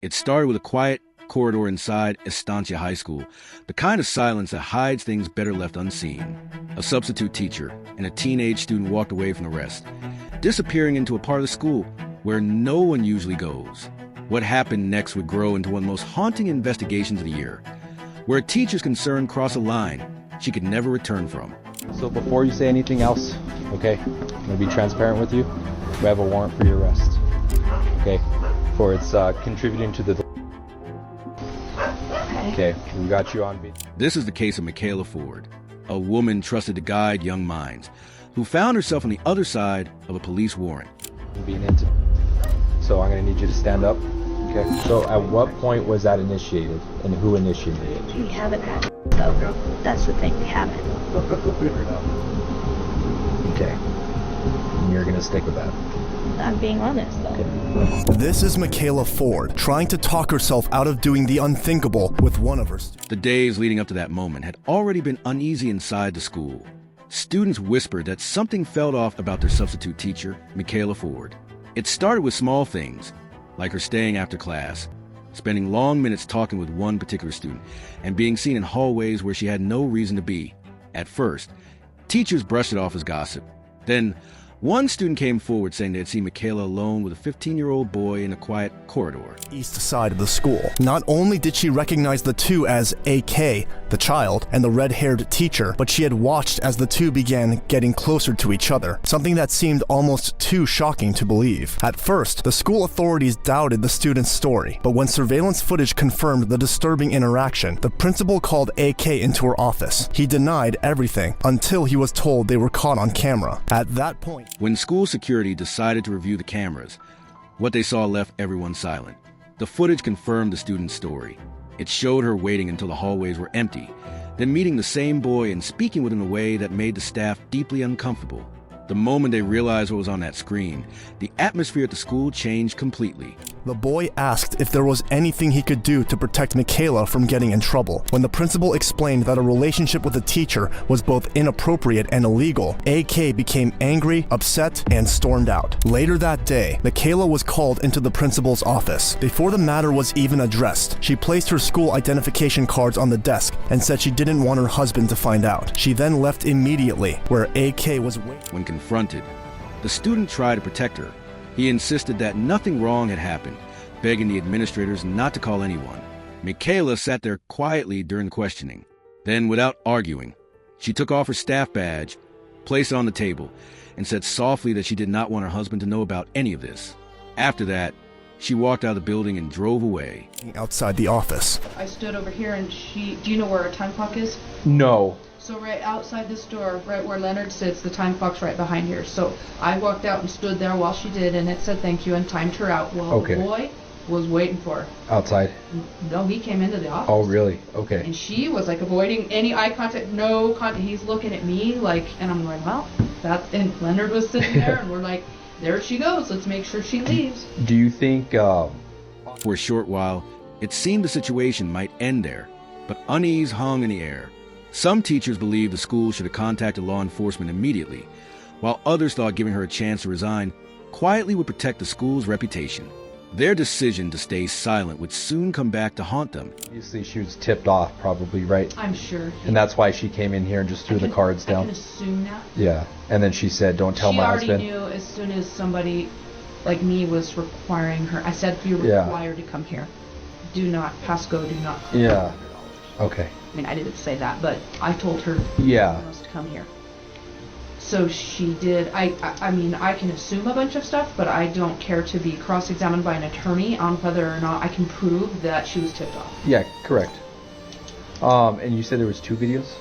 It started with a quiet corridor inside Estancia High School, the kind of silence that hides things better left unseen. A substitute teacher and a teenage student walked away from the rest, disappearing into a part of the school where no one usually goes. What happened next would grow into one of the most haunting investigations of the year, where a teacher's concern crossed a line she could never return from. So before you say anything else, okay, I'm going to be transparent with you. We have a warrant for your arrest, okay, for it's contributing to the... Okay, we got you on beat. This is the case of Michaela Ford, a woman trusted to guide young minds, who found herself on the other side of a police warrant. So I'm going to need you to stand up. Okay. So at what point was that initiated, and who initiated it? We haven't had it, though. That's the thing, we haven't. Okay. And you're going to stick with that. I'm being honest, though. Okay. This is Michaela Ford, trying to talk herself out of doing the unthinkable with one of her students. The days leading up to that moment had already been uneasy inside the school. Students whispered that something felt off about their substitute teacher, Michaela Ford. It started with small things, like her staying after class, spending long minutes talking with one particular student, and being seen in hallways where she had no reason to be. At first, teachers brushed it off as gossip. Then, one student came forward saying they had seen Michaela alone with a 15-year-old boy in a quiet corridor. East side of the school. Not only did she recognize the two as AK, the child, and the red-haired teacher, but she had watched as the two began getting closer to each other, something that seemed almost too shocking to believe. At first, the school authorities doubted the student's story, but when surveillance footage confirmed the disturbing interaction, the principal called AK into her office. He denied everything until he was told they were caught on camera. At that point, when school security decided to review the cameras, what they saw left everyone silent. The footage confirmed the student's story. It showed her waiting until the hallways were empty, then meeting the same boy and speaking with him in a way that made the staff deeply uncomfortable. The moment they realized what was on that screen, the atmosphere at the school changed completely. the boy asked if there was anything he could do to protect Michaela from getting in trouble. When the principal explained that a relationship with the teacher was both inappropriate and illegal, AK became angry, upset, and stormed out. Later that day, Michaela was called into the principal's office. Before the matter was even addressed, she placed her school identification cards on the desk and said she didn't want her husband to find out. She then left immediately, where AK was waiting. When confronted, the student tried to protect her. He insisted that nothing wrong had happened, begging the administrators not to call anyone. Michaela sat there quietly during questioning. Then, without arguing, she took off her staff badge, placed it on the table, and said softly that she did not want her husband to know about any of this. After that, she walked out of the building and drove away. Outside the office. I stood over here and do you know where our time clock is? No. So right outside this door, right where Leonard sits, the time clock's right behind here. So I walked out and stood there while she did, and it said thank you and timed her out. Well, Okay. The boy was waiting for her. Outside? No, he came into the office. Oh, really? Okay. And she was like avoiding any eye contact, no contact. He's looking at me like, and I'm like, well, and Leonard was sitting there, and we're like, there she goes. Let's make sure she leaves. Do you think, For a short while, it seemed the situation might end there, but unease hung in the air. Some teachers believed the school should have contacted law enforcement immediately, while others thought giving her a chance to resign quietly would protect the school's reputation. Their decision to stay silent would soon come back to haunt them. obviously she was tipped off probably, right? I'm sure. And that's why she came in here and just threw the cards I down? can assume that. Yeah. And then she said, don't tell my husband. She already knew as soon as somebody like me was requiring her. I said, you're Yeah. required to come here. Do not pass go, do not come. Yeah. Okay. I mean, I didn't say that, but I told her Yeah. she must come here. So she did. I mean, I can assume a bunch of stuff, but I don't care to be cross-examined by an attorney on whether or not I can prove that she was tipped off. Yeah, correct. And you said there was 2 videos?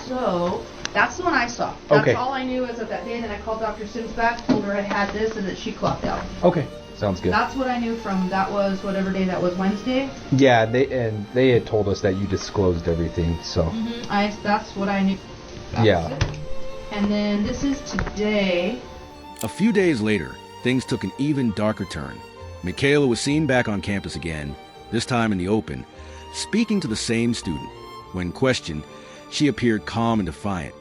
So that's the one I saw. That's Okay. all I knew as of that day. And then I called Dr. Sims back, told her I had this, and that she clocked out. Okay. Sounds good. That's what I knew from that was whatever day that was, Wednesday. Yeah, they had told us that you disclosed everything, so That's what I knew. That Yeah. was it. And then this is today. A few days later, things took an even darker turn. Michaela was seen back on campus again, this time in the open, speaking to the same student. When questioned, she appeared calm and defiant,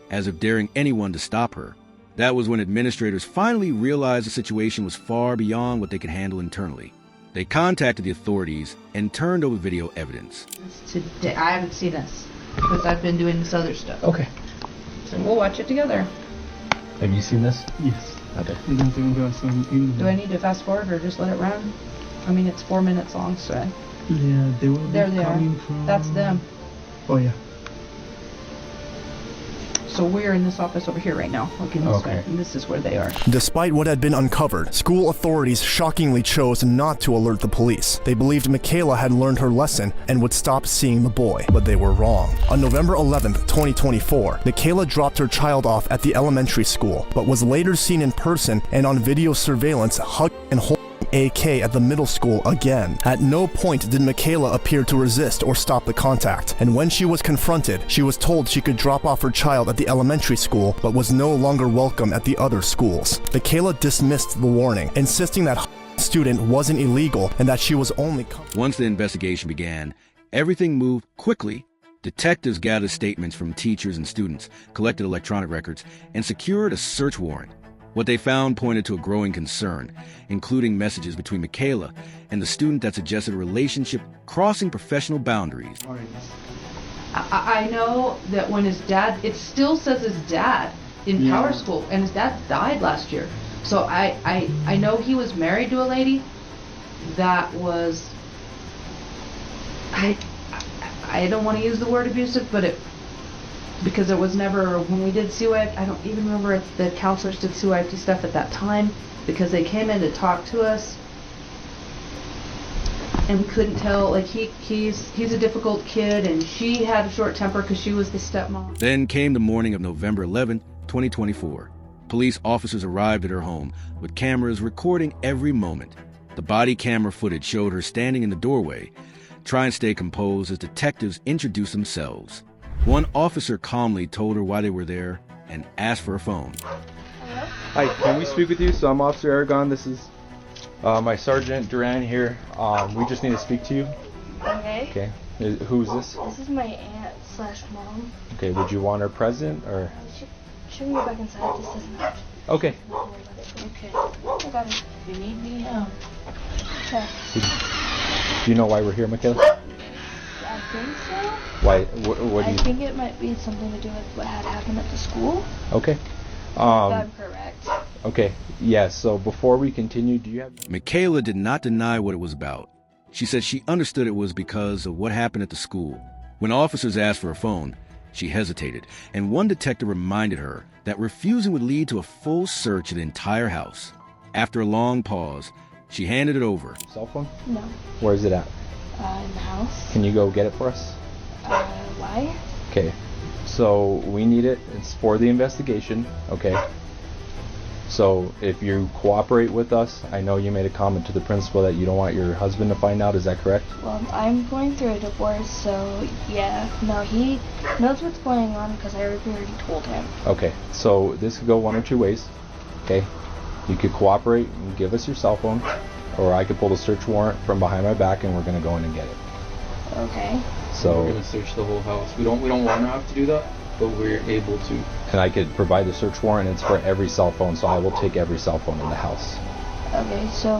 as if daring anyone to stop her. That was when administrators finally realized the situation was far beyond what they could handle internally. They contacted the authorities and turned over video evidence. Today, I haven't seen this because I've been doing this other stuff. Okay. So we'll watch it together. Have you seen this? Yes. Okay. Do I need to fast forward or just let it run? I mean, it's 4 minutes long, so. Yeah, they were There they are. coming from... That's them. Oh, yeah. So we're in this office over here right now, looking this way, and this is where they are. Despite what had been uncovered, school authorities shockingly chose not to alert the police. They believed Michaela had learned her lesson and would stop seeing the boy, but they were wrong. On November 11th, 2024, Michaela dropped her child off at the elementary school, but was later seen in person and on video surveillance hugging and holding AK at the middle school again. At no point did Michaela appear to resist or stop the contact, and when she was confronted, she was told she could drop off her child at the elementary school, but was no longer welcome at the other schools. Michaela dismissed the warning, insisting that student wasn't illegal and that she was only... Once the investigation began, everything moved quickly. Detectives gathered statements from teachers and students, collected electronic records, and secured a search warrant. What they found pointed to a growing concern, including messages between Michaela and the student that suggested a relationship crossing professional boundaries. I know that when his dad, it still says his dad in Power School, and his dad died last year. So I know he was married to a lady that was, I don't want to use the word abusive, but because it was never, when we did CYP, I don't even remember if the counselors did CYP stuff at that time, because they came in to talk to us and we couldn't tell, like he's a difficult kid, and she had a short temper because she was the stepmom. Then came the morning of November 11, 2024. Police officers arrived at her home with cameras recording every moment. The body camera footage showed her standing in the doorway, trying to stay composed as detectives introduced themselves. One officer calmly told her why they were there and asked for a phone. Hi, can we speak with you? So I'm Officer Aragon. This is my Sergeant Duran here. We just need to speak to you. Okay. Okay. Who's this? This is my aunt/mom. Okay, would you want her present or? She can go back inside. This doesn't have to. Okay. Okay. I got it. If you need me, Okay. Do you know why we're here, Michaela? I think so. Why? What do I you? think it might be something to do with what had happened at the school. Okay. If I'm correct. Okay. Yeah. So before we continue, do you have? Michaela did not deny what it was about. She said she understood it was because of what happened at the school. When officers asked for a phone, she hesitated, and one detective reminded her that refusing would lead to a full search of the entire house. After a long pause, she handed it over. Cell phone? No. Where is it at? In the house. Can you go get it for us? Why? Okay. So we need it. It's for the investigation. Okay. So if you cooperate with us, I know you made a comment to the principal that you don't want your husband to find out. Is that correct? Well, I'm going through a divorce, so yeah. No, he knows what's going on because I already told him. Okay. So this could go one or two ways. Okay. You could cooperate and give us your cell phone, or I could pull the search warrant from behind my back and we're gonna go in and get it. Okay. So we're gonna search the whole house. We don't want to have to do that, but we're able to. And I could provide the search warrant. It's for every cell phone, so I will take every cell phone in the house. Okay, so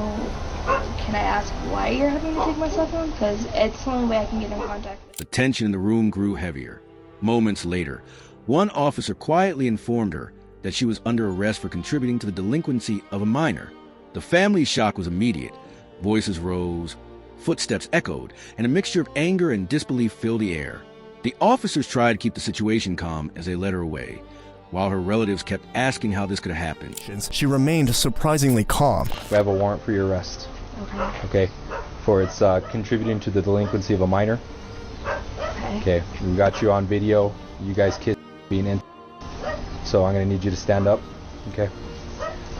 can I ask why you're having to take my cell phone? Because it's the only way I can get in contact with. The tension in the room grew heavier. Moments later, one officer quietly informed her that she was under arrest for contributing to the delinquency of a minor. The family's shock was immediate. Voices rose, footsteps echoed, and a mixture of anger and disbelief filled the air. The officers tried to keep the situation calm as they led her away, while her relatives kept asking how this could have happened. She remained surprisingly calm. We have a warrant for your arrest. Okay. Okay. For its contributing to the delinquency of a minor. Okay. Okay. We got you on video. You guys kids being in. So I'm gonna need you to stand up. Okay.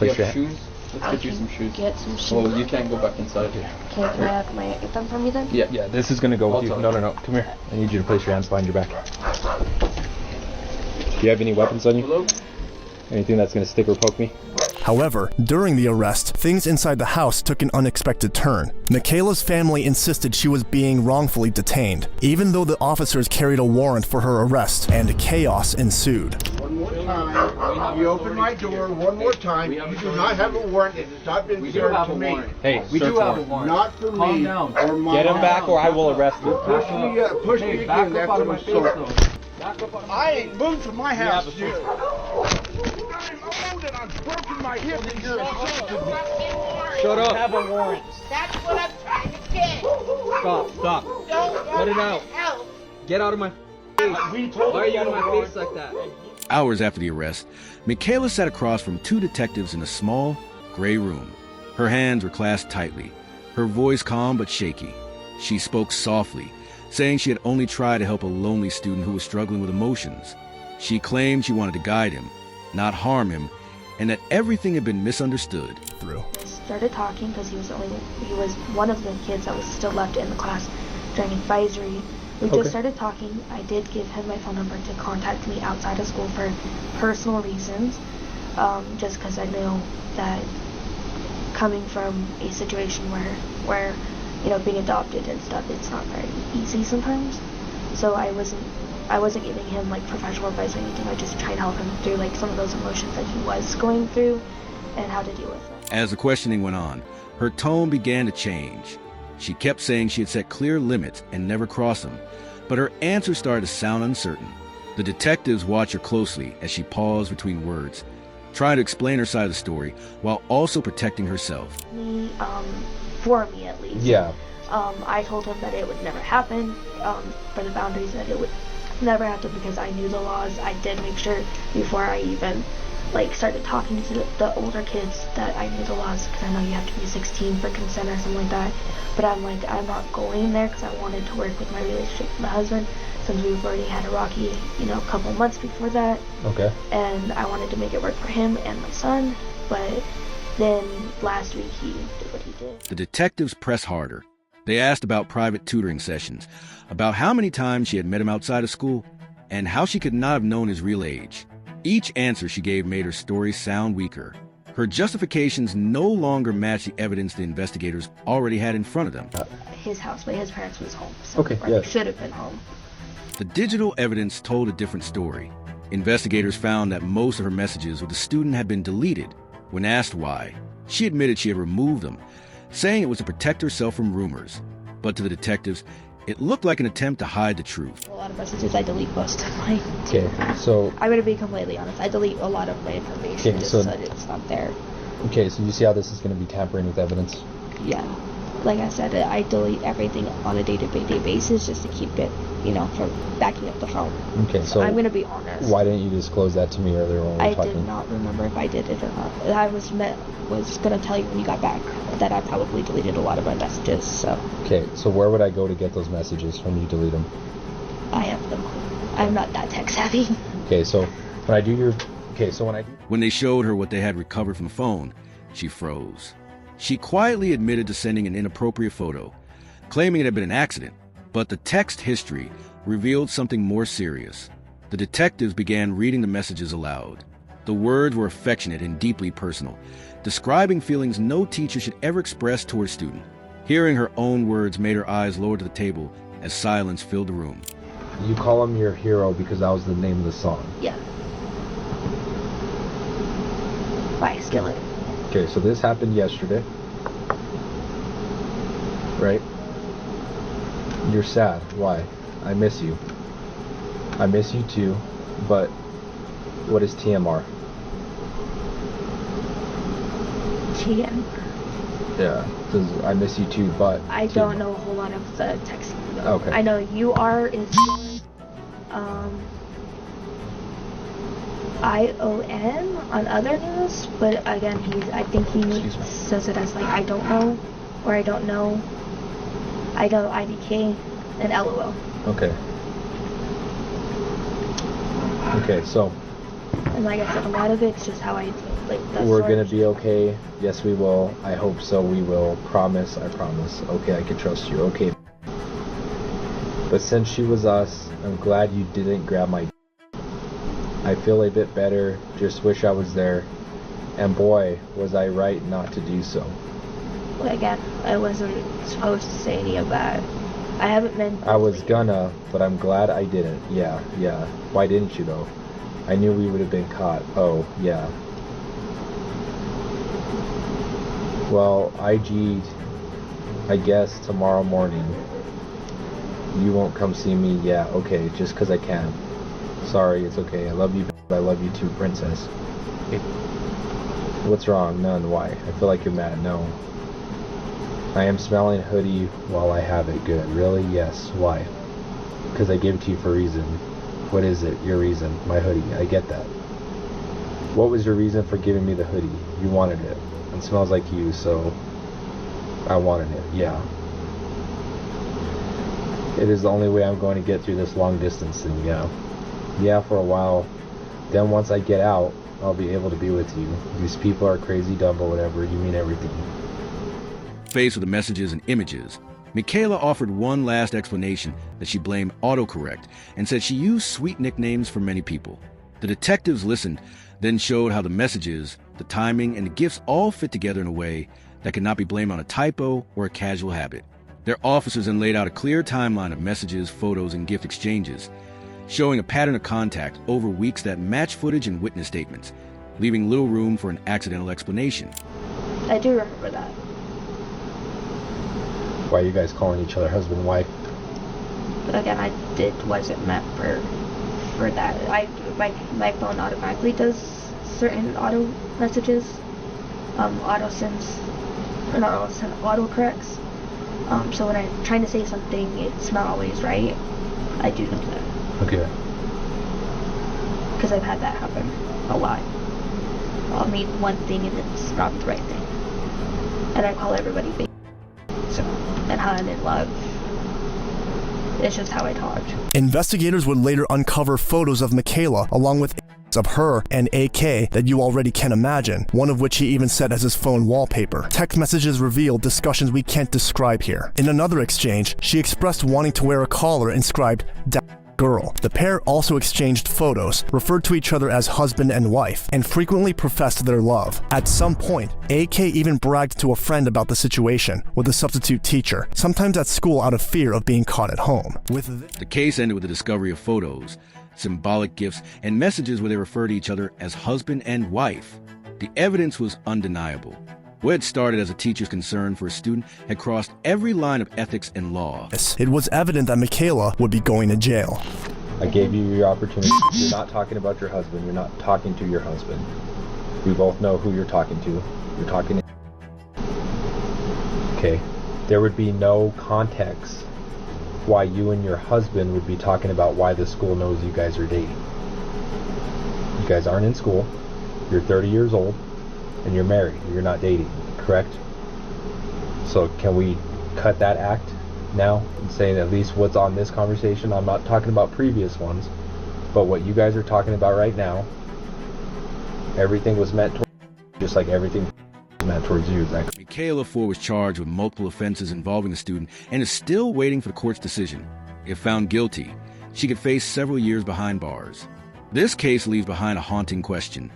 You have shoes? Let's get you some shoes. Get some shoes. Well, you can't go back inside here. Okay, can I have get them from you then? Yeah. Yeah, this is gonna go with you. I'll No, come here. I need you to place your hands behind your back. Do you have any weapons on you? Hello? Anything that's gonna stick or poke me? However, during the arrest, things inside the house took an unexpected turn. Michaela's family insisted she was being wrongfully detained, even though the officers carried a warrant for her arrest, and chaos ensued. time, you open my door one more time, you do not have a warrant. It has not been served to me. Hey, We do have a warrant. Not for me or my Get him house. back or I will arrest you. Push me again, that's an assault. I ain't moved from my house, dude. I'm old and I've broken my hip and you're assaulting me. Shut up. Have a warrant. That's what I'm trying to get. Stop. Don't Cut it want out. help. Get out of my face. Why are you out of my face like that? Hours after the arrest, Michaela sat across from two detectives in a small, gray room. Her hands were clasped tightly, her voice calm but shaky. She spoke softly, saying she had only tried to help a lonely student who was struggling with emotions. She claimed she wanted to guide him, not harm him, and that everything had been misunderstood. I started talking because he was one of the kids that was still left in the class during advisory. We just started talking. I did give him my phone number to contact me outside of school for personal reasons, just because I know that coming from a situation where being adopted and stuff, it's not very easy sometimes. So I wasn't giving him like professional advice or anything. I just tried to help him through like some of those emotions that he was going through and how to deal with them. As the questioning went on, her tone began to change. She kept saying she had set clear limits and never crossed them, but her answers started to sound uncertain. The detectives watched her closely as she paused between words, trying to explain her side of the story while also protecting herself. For me at least. Yeah. I told him that it would never happen, for the boundaries that it would never happen because I knew the laws. I did make sure before I even started talking to the older kids that I knew the laws, because I know you have to be 16 for consent or something like that. But I'm not going there because I wanted to work with my relationship with my husband, since we've already had a rocky, couple months before that. Okay. And I wanted to make it work for him and my son, but then last week he did what he did. The detectives pressed harder. They asked about private tutoring sessions, about how many times she had met him outside of school, and how she could not have known his real age. Each answer she gave made her story sound weaker. Her justifications no longer matched the evidence the investigators already had in front of them. His house, but his parents was home, so he should have been home. The digital evidence told a different story. Investigators found that most of her messages with the student had been deleted. When asked why, she admitted she had removed them, saying it was to protect herself from rumors. But to the detectives, it looked like an attempt to hide the truth. A lot of messages I delete most of mine. Okay, so I'm gonna be completely honest. I delete a lot of my information so that it's not there. Okay, so you see how this is going to be tampering with evidence? Yeah. Like I said, I delete everything on a day-to-day basis just to keep it, from backing up the phone. Okay, so I'm gonna be honest. Why didn't you disclose that to me earlier when we were talking? I did not remember if I did it or not. I was gonna tell you when you got back that I probably deleted a lot of my messages. So. Okay, so where would I go to get those messages when you delete them? I have them. I'm not that tech savvy. Okay, so when they showed her what they had recovered from the phone, she froze. She quietly admitted to sending an inappropriate photo, claiming it had been an accident, but the text history revealed something more serious. The detectives began reading the messages aloud. The words were affectionate and deeply personal, describing feelings no teacher should ever express toward a student. Hearing her own words made her eyes lower to the table as silence filled the room. You call him your hero because that was the name of the song? Yeah. By Skillet. Okay, so this happened yesterday, right? You're sad. Why? I miss you. I miss you too, but what is TMR? TM. Yeah, because I miss you too, but... I don't know a whole lot of the text. Okay. I know UR is ION on other news, but again, I think he says it as I don't know, or I don't know, I know IDK, and LOL. Okay. Okay, so... And like I said, a lot of it's just how I we're gonna be okay. Yes, we will. I hope so. We will. Promise. I promise. Okay, I can trust you. Okay. But since she was us, I'm glad you didn't grab my... I feel a bit better. Just wish I was there. And boy, was I right not to do so. Well, again, I wasn't supposed to say any of that. I haven't meant... I was gonna, but I'm glad I didn't. Yeah. Why didn't you though? I knew we would have been caught. Oh, yeah. Well, I G'd, I guess, tomorrow morning. You won't come see me? Yeah, okay, just 'cause I can. Sorry, it's okay. I love you, I love you too, princess. What's wrong? None. Why? I feel like you're mad. No. I am smelling hoodie while I have it. Good. Really? Yes. Why? Because I gave it to you for a reason. What is it? Your reason? My hoodie. I get that. What was your reason for giving me the hoodie? You wanted it. It smells like you, so I wanted it. Yeah. It is the only way I'm going to get through this long distance thing. Yeah. Yeah, for a while. Then once I get out, I'll be able to be with you. These people are crazy, dumb, or whatever. You mean everything. Faced with the messages and images, Michaela offered one last explanation that she blamed autocorrect and said she used sweet nicknames for many people. The detectives listened, then showed how the messages, the timing, and the gifts all fit together in a way that could not be blamed on a typo or a casual habit. Their officers then laid out a clear timeline of messages, photos, and gift exchanges, showing a pattern of contact over weeks that matched footage and witness statements, leaving little room for an accidental explanation. I do remember that. Why are you guys calling each other husband and wife? But again, wasn't meant for that. My phone automatically does certain auto messages, auto corrects. So when I'm trying to say something, it's not always right. I do know that. Okay. Because I've had that happen a lot. I'll mean one thing and it's not the right thing. And I call everybody baby. So, and how I'm in love. It's just how I talk. Investigators would later uncover photos of Michaela along with of her and AK that you already can imagine, one of which he even set as his phone wallpaper. Text messages revealed discussions we can't describe here. In another exchange, she expressed wanting to wear a collar inscribed girl. The pair also exchanged photos, referred to each other as husband and wife, and frequently professed their love. At some point, AK even bragged to a friend about the situation with a substitute teacher, sometimes at school out of fear of being caught at home. The case ended with the discovery of photos, symbolic gifts, and messages where they refer to each other as husband and wife. The evidence was undeniable. What had started as a teacher's concern for a student had crossed every line of ethics and law. It was evident that Michaela would be going to jail. I gave you your opportunity. You're not talking about your husband. You're not talking to your husband. We both know who you're talking to. You're talking to... Okay. There would be no context why you and your husband would be talking about why the school knows you guys are dating. You guys aren't in school. You're 30 years old. And you're married. You're not dating, correct? So can we cut that act now and say at least what's on this conversation? I'm not talking about previous ones, but what you guys are talking about right now, everything was meant towards you, just like everything was meant towards you. Exactly. Michaela Ford was charged with multiple offenses involving the student and is still waiting for the court's decision. If found guilty, she could face several years behind bars. This case leaves behind a haunting question.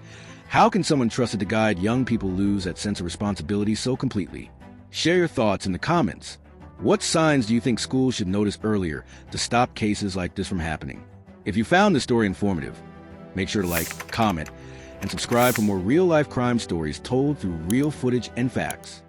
How can someone trusted to guide young people lose that sense of responsibility so completely? Share your thoughts in the comments. What signs do you think schools should notice earlier to stop cases like this from happening? If you found this story informative, make sure to like, comment, and subscribe for more real-life crime stories told through real footage and facts.